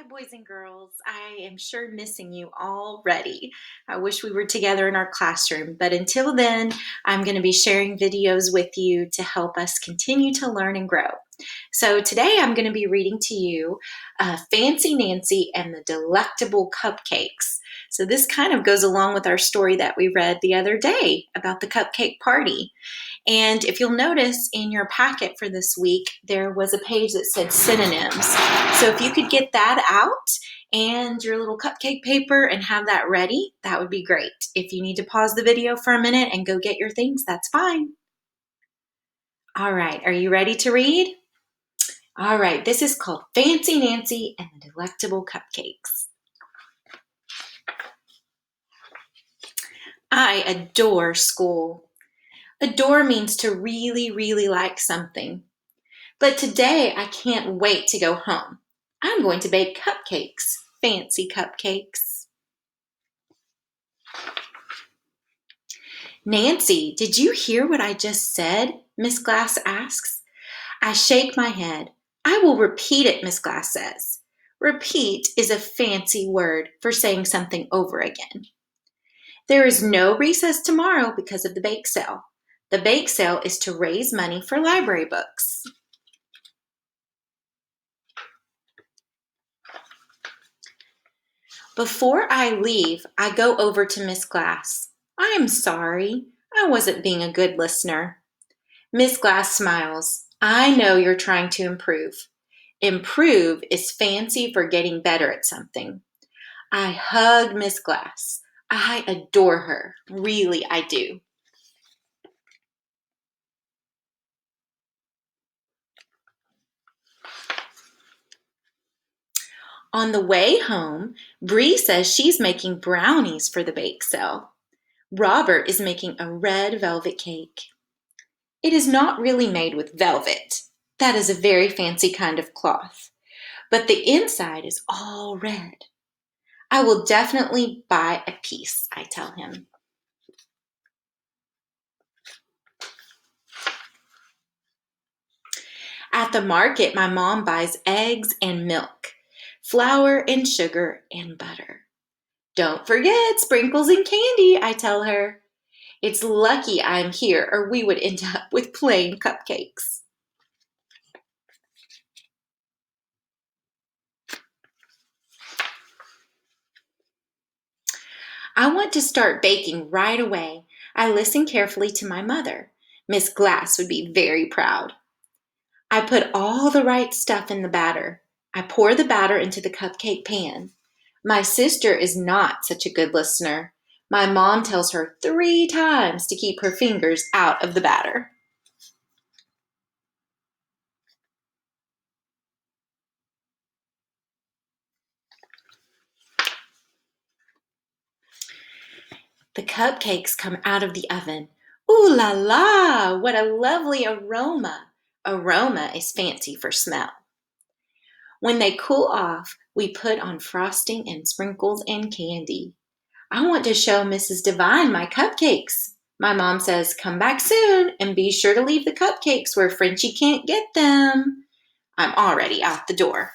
Hi, boys and girls. I am sure missing you already. I wish we were together in our classroom, but until then, I'm going to be sharing videos with you to help us continue to learn and grow. So today I'm going to be reading to you Fancy Nancy and the Delectable Cupcakes. So this kind of goes along with our story that we read the other day about the cupcake party. And if you'll notice in your packet for this week, there was a page that said synonyms. So if you could get that out and your little cupcake paper and have that ready, that would be great. If you need to pause the video for a minute and go get your things, that's fine. All right, are you ready to read? All right, this is called Fancy Nancy and the Delectable Cupcakes. I adore school. Adore means to really, really like something. But today I can't wait to go home. I'm going to bake cupcakes, fancy cupcakes. Nancy, did you hear what I just said? Miss Glass asks. I shake my head. I will repeat it, Miss Glass says. Repeat is a fancy word for saying something over again. There is no recess tomorrow because of the bake sale. The bake sale is to raise money for library books. Before I leave, I go over to Miss Glass. I am sorry. I wasn't being a good listener. Miss Glass smiles. I know you're trying to improve. Improve is fancy for getting better at something. I hug Miss Glass. I adore her. Really, I do. On the way home, Bree says she's making brownies for the bake sale. Robert is making a red velvet cake. It is not really made with velvet. That is a very fancy kind of cloth. But the inside is all red. I will definitely buy a piece, I tell him. At the market, my mom buys eggs and milk, flour and sugar and butter. Don't forget sprinkles and candy, I tell her. It's lucky I'm here or we would end up with plain cupcakes. I want to start baking right away. I listen carefully to my mother. Miss Glass would be very proud. I put all the right stuff in the batter. I pour the batter into the cupcake pan. My sister is not such a good listener. My mom tells her 3 times to keep her fingers out of the batter. The cupcakes come out of the oven. Ooh la la, what a lovely aroma. Aroma is fancy for smell. When they cool off, we put on frosting and sprinkles and candy. I want to show Mrs. Devine my cupcakes. My mom says, come back soon and be sure to leave the cupcakes where Frenchie can't get them. I'm already out the door.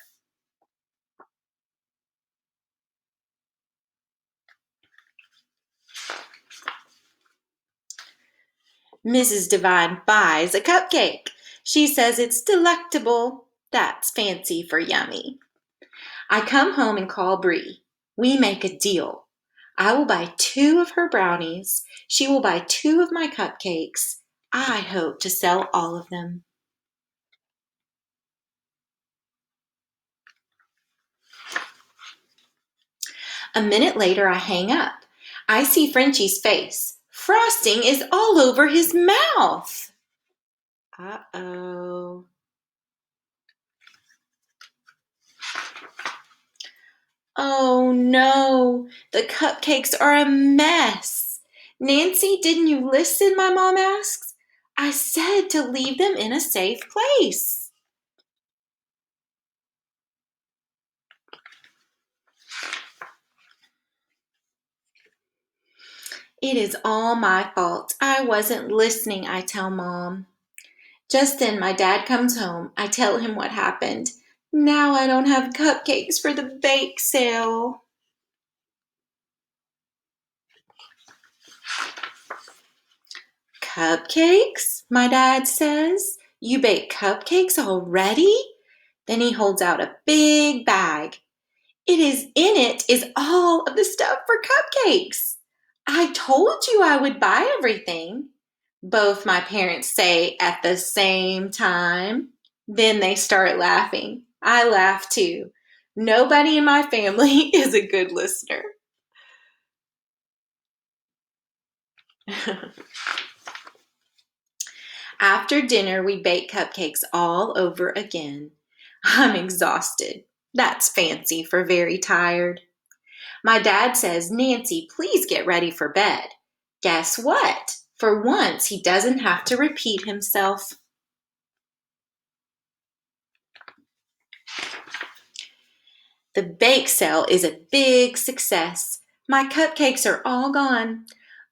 Mrs. Devine buys a cupcake. She says it's delectable. That's fancy for yummy. I come home and call Bree. We make a deal. I will buy 2 of her brownies. She will buy 2 of my cupcakes. I hope to sell all of them. A minute later, I hang up. I see Frenchie's face. Frosting is all over his mouth. Uh-oh. Oh no, the cupcakes are a mess. Nancy, didn't you listen? My mom asks. I said to leave them in a safe place. It is all my fault. I wasn't listening, I tell Mom. Just then my dad comes home. I tell him what happened. Now I don't have cupcakes for the bake sale. Cupcakes? My dad says. You bake cupcakes already? Then he holds out a big bag. In it is all of the stuff for cupcakes. I told you I would buy everything. Both my parents say at the same time. Then they start laughing. I laugh too. Nobody in my family is a good listener. After dinner, we bake cupcakes all over again. I'm exhausted. That's fancy for very tired. My dad says, Nancy, please get ready for bed. Guess what? For once, he doesn't have to repeat himself. The bake sale is a big success. My cupcakes are all gone.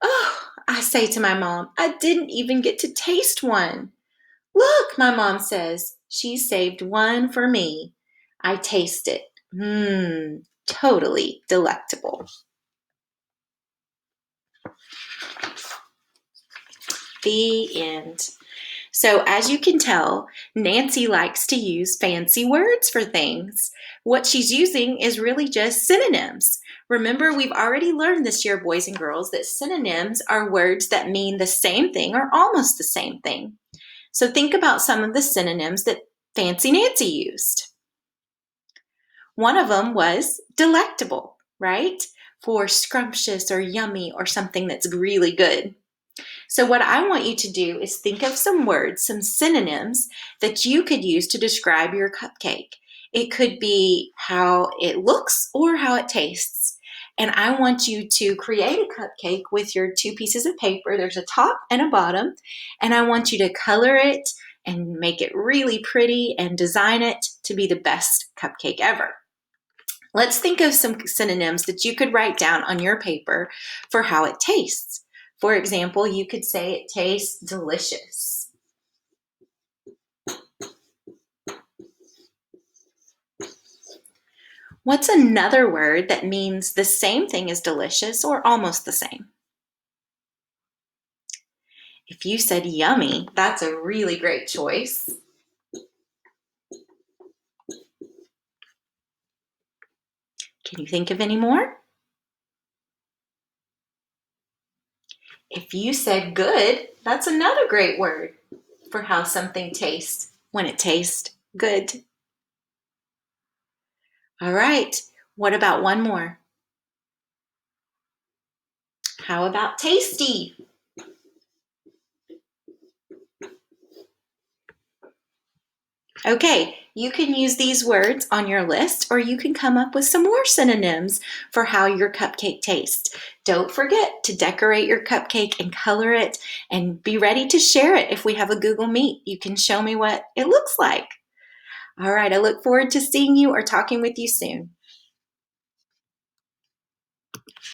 Oh, I say to my mom, I didn't even get to taste one. Look, my mom says, she saved one for me. I taste it. Totally delectable. The end. So, as you can tell, Nancy likes to use fancy words for things. What she's using is really just synonyms. Remember, we've already learned this year, boys and girls, that synonyms are words that mean the same thing or almost the same thing. So, think about some of the synonyms that Fancy Nancy used. One of them was delectable, right? For scrumptious or yummy or something that's really good. So what I want you to do is think of some words, some synonyms that you could use to describe your cupcake. It could be how it looks or how it tastes. And I want you to create a cupcake with your two pieces of paper. There's a top and a bottom. And I want you to color it and make it really pretty and design it to be the best cupcake ever. Let's think of some synonyms that you could write down on your paper for how it tastes. For example, you could say it tastes delicious. What's another word that means the same thing as delicious or almost the same? If you said yummy, that's a really great choice. Can you think of any more? If you said good, that's another great word for how something tastes when it tastes good. All right, what about one more? How about tasty? Okay, you can use these words on your list, or you can come up with some more synonyms for how your cupcake tastes. Don't forget to decorate your cupcake and color it, and be ready to share it if we have a Google Meet. You can show me what it looks like. All right, I look forward to seeing you or talking with you soon.